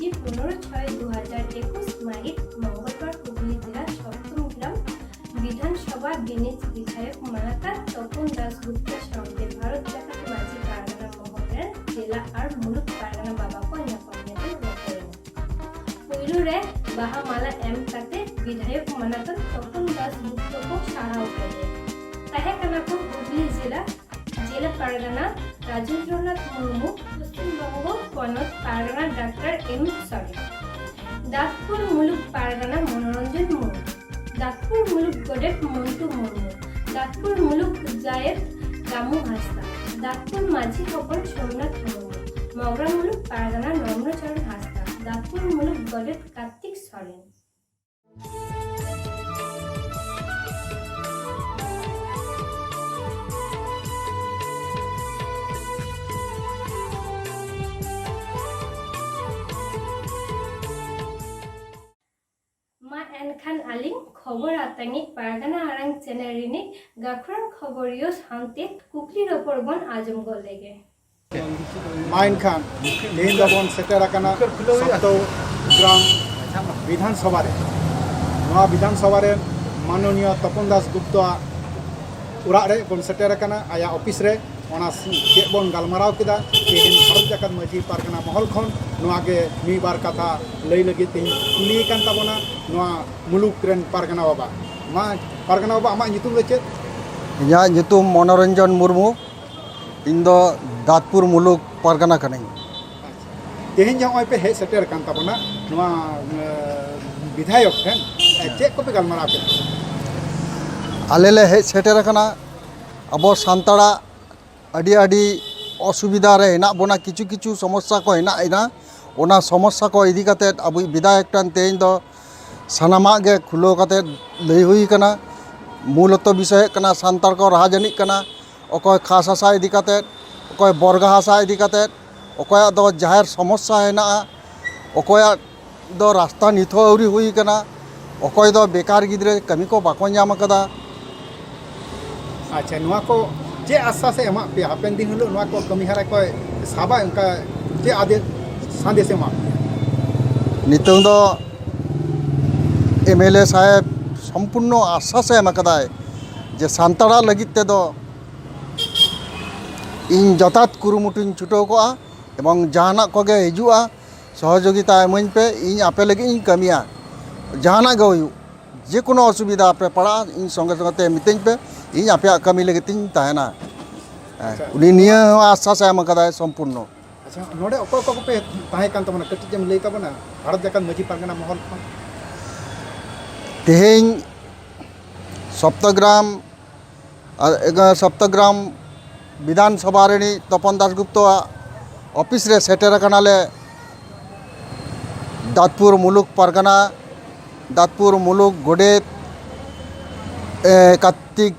15/6/2021 মাহিত মঙ্গলবার হুগলি জেলার সপ্তমগ্রাম বিধানসভা বিনিজ বিধায়ক মালাকার তপন দাশগুপ্তের সঙ্গে ভারত জাকাত মাঝি পারগানা মহলের জেলা আর মুলুক পারগানা বাবা को ᱧᱟᱯᱟᱢ ᱧᱮᱯᱮᱞ पहलू रे बाहा माला एम काते विधायक मालाकर तपन दाशगुप्त को साराव करे ताहे कना को हुगली जिला पारगाना राजेंद्रनाथ मुर्मू पश्चिम बंग पनत पारगाना डॉक्टर एम सरेन दातपुर मुलुक पारगाना मनोरंजन मुर्मू दातपुर मुलुक गोडेट मंटू मुर्मू दातपुर मुलुक जायद रामू हांसदा दातपुर माझी हपन सोमनाथ मुर्मू मगरा मुलुक पारगाना नम्रचरण हांसदा दातपुर मुलुक गोडेट कार्तिक सरेन मा एनखान आलिंग खबर आतांगी पारगाना आरांग चैनल रिनी गाखरन खबरियो शांति कुकली रपरबन आजम गोलेगे मा एनखान तेहन दबन सेटर आकाना सप्तग्राम विधानसभा रे नवा विधानसभा रे माननीय तपन दाशगुप्त उड़ा रे बन सेटर आकाना आया ऑफिस रे ओना चेक बन गालमाराव केदा तेहन भारत जाकात माझी पारगाना महल खन नोआगे मी बार कथा लई लगी तेहन कुली कान ताबोना नोआ मुलुक रेन पारगाना बाबा मा पारगाना बाबा आमा नितुम रे चेत इया नितुम मनोरंजन मुर्मू इन दो दातपुर मुलुक पारगाना कनाई तेहन जहाँ पे हे सेटर कान ताबोना नोआ विधायक ठेन चेक को पे गालमाराव के आले ले हे सेटर कना अबो सांतड़ा अडी अडी असुविधा रे हेना बोना किछु किछु समस्या को हेना ओना समस्या को इदी काते अब विधायक टन तेन दो सनामा गे खुलो काते लई हुई कना मूलत विषय कना सांतार को राजनीति कना अकय खास आशा इदी काते अकय बरगा आशा इदी काते अकय दो जाहिर समस्या हेना अकय दो रास्ता निथो औरी हुई कना अकय दो बेकार गिद्रे कमी को बाको ᱧᱟᱢ कदा अच्छा नोआ को चे आशा से एमा पे हापेन दिन हलो नोआ को कमी हारा को साबा उनका चे आदे संदेश एमा नितों दो एमएलए साहेब संपूर्ण आशा से एम कदाय जे सांतड़ा लगित ते दो इन जतात कुरुमुटुन छुटो को एवं जहाना कोगे हिजुआ सहयोगिता एमन पे इन आपे लगी इन कमिया जहाना गे हुयु जे कोनो असुविधा पे पड़ा इन संगे संगे मितें पे इन आपे कमी लगी तीन ताहेना उनी निया आशा से एम कदाय संपूर्ण अच्छा नोडे को पे ताहे कान तमना कटि जम लई ताबना भारत जाकात माझी पारगाना महल खन तेहें सप्तग्राम विधानसभा रेनी तपन दाशगुप्त ऑफिस रे सेटर कनाले दातपुर मुलुक पारगाना दातपुर मुलुक गोडेत कार्तिक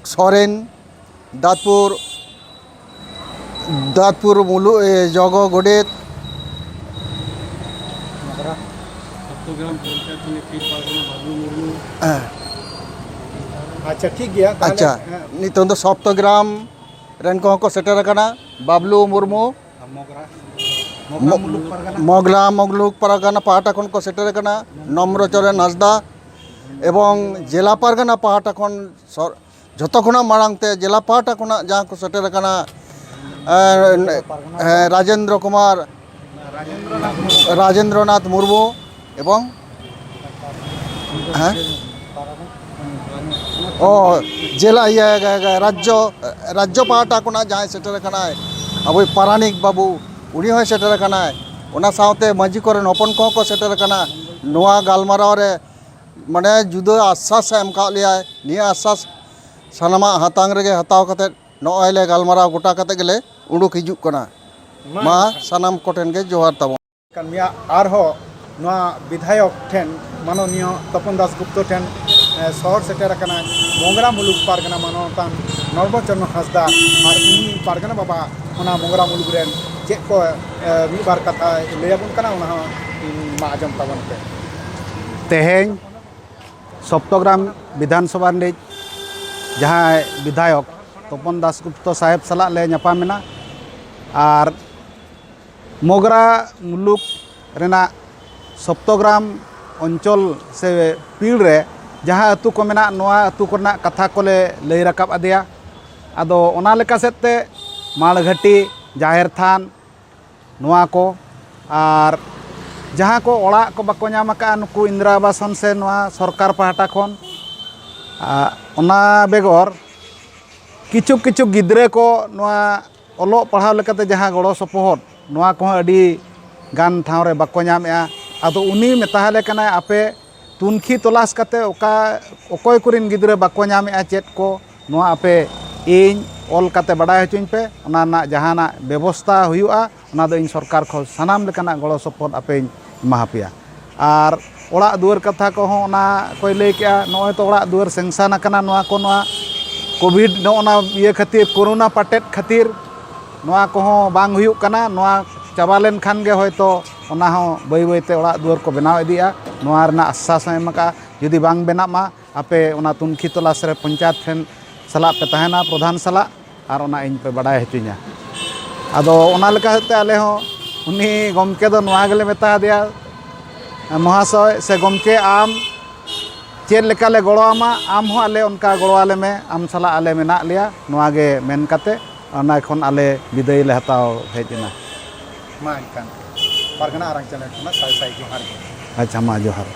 सरेन दातपुर मुलुक जग गोडेत अच्छा ठीक गया अच्छा नितों दो सप्तग्राम रेन को सेटर कना बाबलू मुर्मू मोगला मुलुक पारगाना पाहाटा खन को सेटर कना नम्रचरण हांसदा एवं जिला पारगाना पाहाटा खन जतो खना मारांगते जिला पाहाटा खना जहाँ को सेटर कना राजेंद्रनाथ मुर्मू एवं ओ जिला राज्य पाहाटा को जहाँ सेटर कनाय अब पारानिक बाबू उनी होय सेटर कनाय ओना सावते माजी कोरेन हपन को सेटर कना नोआ गालमाराव रे माने जुदा आश्वास एम का लिया निया आश्वास सानामा हातांग रे हताव कते नोय ले गालमाराव गोटा कते गेले उडुक हिजुक कना मा सानाम कोटेन गे जोहार Tabo kan mia arho noa विधायक ठेन माननीय तपन दाशगुप्त ठेन शहर सेटर कना मोंगरा मुलुक पारगाना मानवतान नर्मचरण हांसदा और इन पारगाना बाबा ओना मोंगरा मुलुक रेन चे को मी बार कथा लैयाबन कना ओना मा आजम ताबन पे तेहें सप्तग्राम विधानसभा रे जहाँ विधायक तपन दाशगुप्त साहेब सला ले ᱧᱟᱯᱟᱢ ᱢᱮᱱᱟ और मोगरा मुलुक रेना सप्तग्राम अंचल से पीड़ रे जहाँ अतु को मेना नोआ अतु को कथा को लई रकाब आदेया आदो ओना लेका सेते मालघाटी जाहेर थान नोआ को आर जहाँ को ओड़ा को बाको नाम का नुकु इंदिरा आवासन से नोआ सरकार पाहटा खन ओना बेगर किचु किचु गिद्रे को नोआ ओलो पढ़ाव लेकाते जहाँ गड़ो सपोहट नोआ को अडी गान ठाव रे बाको नामेआ आदो उनी मेताहले कना आपे तुनखी तलाश करते अकोय कुरिन गिद्रे बाको नामेआ चेत को नोआ आपे इन ऑल करते बड़ा हचुन पे ओना जहाना व्यवस्था हुआ ओना दो इन सरकार को सानाम लेकाना गड़ो सपोहट आपे एमाहापिया आर ओड़ा दुआर कथा को हो ओना कोई लई के नोय तो ओड़ा दुआर सेंक्शन कना नोआ को नोआ कोविड नोना ये खातिर कोरोना पाटेट खातिर नोआ को हो बांग हुयुक कना नोआ चाबा लेन खान गे होयतो ओना हो बई बईते ओड़ा दुआर को बनाव इदिया नोआ रना आश्वास एम का जुदी बांग बेना मा आपे ओना तुनखी तलाश रे पंचायत ठेन सला पे तहना प्रधान सला और ओना इन पे बड़ा हचु냐 आदो ओना लेका ते आले हो उनी गमके दो नोआ गेले मेता दिया महाशय से गमके आम चेद लेका ले गड़ो आमा आम हो आले उनका गड़ो आले में आम सला आले मेना लिया नोआ गे मेन काते ओना खन आले विदाय ले हताव हेजना मा इनकान पारगना आरंग चैनल खना साई साई जोहार अच्छा मा जोहार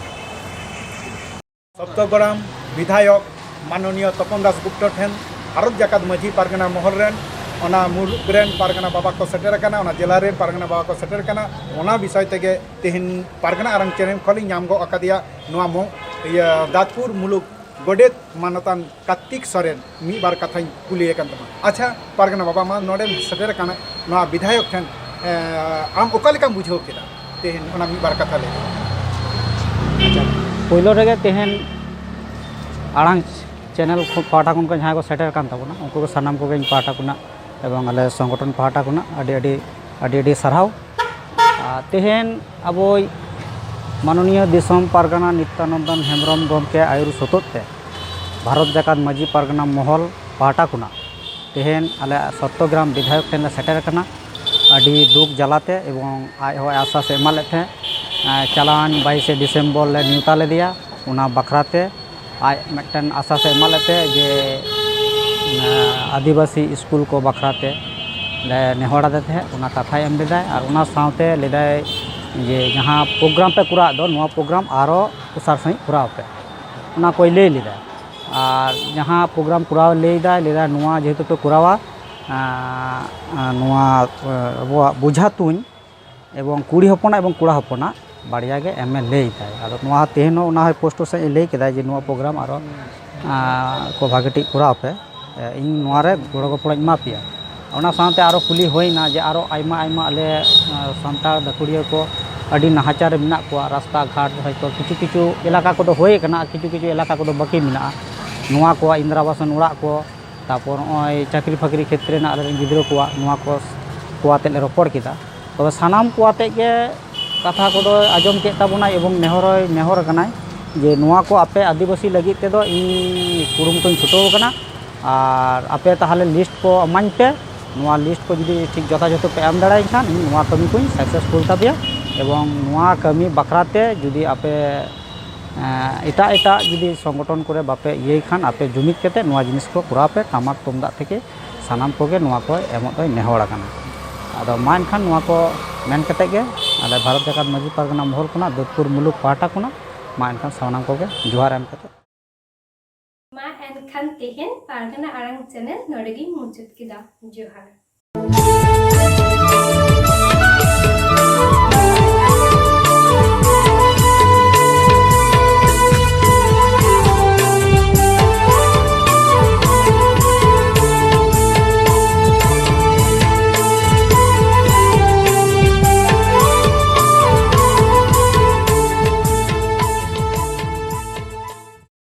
सप्तग्राम विधायक माननीय तपन दास गुप्ता ठेन भारत जाकात माझी पारगना महल रेन ओना मुलुग रेन पारगना बाबा को सेटर कना ओना जिला रेन पारगना बाबा को सेटर कना ओना विषय तेगे तेहिन पारगना आरंग चैनल खली नाम गो अकादिया नोआ मो दादपुर मुलुग गोडेत मानतान कार्तिक सोरेन मी बार कथा कुलिए कन तमा अच्छा पारगना बाबा मा नोडे सेटर कना नोआ विधायक ठेन आम ओकालिका बुझो केदा तेहिन ओना मी बार कथा ले अच्छा पहिलो रेगे तेहन आड़ांग चैनल पाटा को जहाँ को सेटर कान तबना उनको सानाम को पाटा को एवं आले संगठन पाटा को अड़ी साराव तेहन अब माननीय दिसम पारगना नित्यानंदन हेम्ब्रम गमके आयुर सतते भारत जाकात माझी पारगना महल पाटा को तेहन आले सप्तग्राम विधायक ठेन सेटर कना अड़ी दुख जलाते एवं आज आशा से एमाले थे चलान 22 डिसेम्बर ले न्यूता ले दिया उना बखराते आज मिट्टन आशा से एमालेते जे आदिवासी स्कूल को बखराते ले नेहड़ा देते हैं उना कथा एम लेदा और उना सावते लेदा जे जहाँ प्रोग्राम पे कुरा दो नुआ प्रोग्राम आरो उसार सही कुरा पे उना कोई ले लेदा और जहाँ प्रोग्राम कुरा लेदा नुआ जेहेतु पे कुरावा नुआ बुझा तुन एवं कुड़ी हपना एवं कुड़ा हपना बाड़िया गे एम लेदा आदो नुआ तेहनो उना पोस्टर से ले केदा जे नुआ प्रोग्राम आरो को भागटी कुरा पे इन नुआ रे गोड़ गपड़ एमा पिया उना साथे आरो कुली होइना जे आरो आइमा आइमा आले सांतार दकुड़िया को अड़ी नाहाचार मेना को रास्ता घाट हयतो किछु किछु इलाका को होय कना किछु किछु इलाका को बाकी मेना नुआ को इंदिरा आवासन उड़ा को तापर ओय चाकरी फाकरी क्षेत्र ना आले गिद्रो को नुआ को आते ले रपड़ केदा तबे सानाम को आते के कथा को आजम के ताबना एवं नेहर कनाय जे नुआ को आपे आदिवासी लगी ते दो इन कुरुमतुन छुटो कना और आपे ताहले लिस्ट को अमाइन पे नुआ लिस्ट को जुदी ठीक यथायथ पे एम दाड़ाई खान इन नुआ कमी को सक्सेसफुल ताबिया एवं नुआ कमी बखराते जुदी आपे एटा एटा जुदी संगठन करे बापे ये खान आपे जुमित केते नुआ जिनिस को कुरा पे टामाक तुमदा थेके सानाम कोगे नुआ को एमो तो नेहड़ कना आदो मान खान नुआ को मेन कते गे आले भारत जाकात माझी पारगना महल कोना दादपुर मुलुग पाटा कोना मान खान सानाम कोगे जोहार एम कते मा एनखान तेहन पारगना आरंग चैनल नोडेगी मुचुत किदा जोहार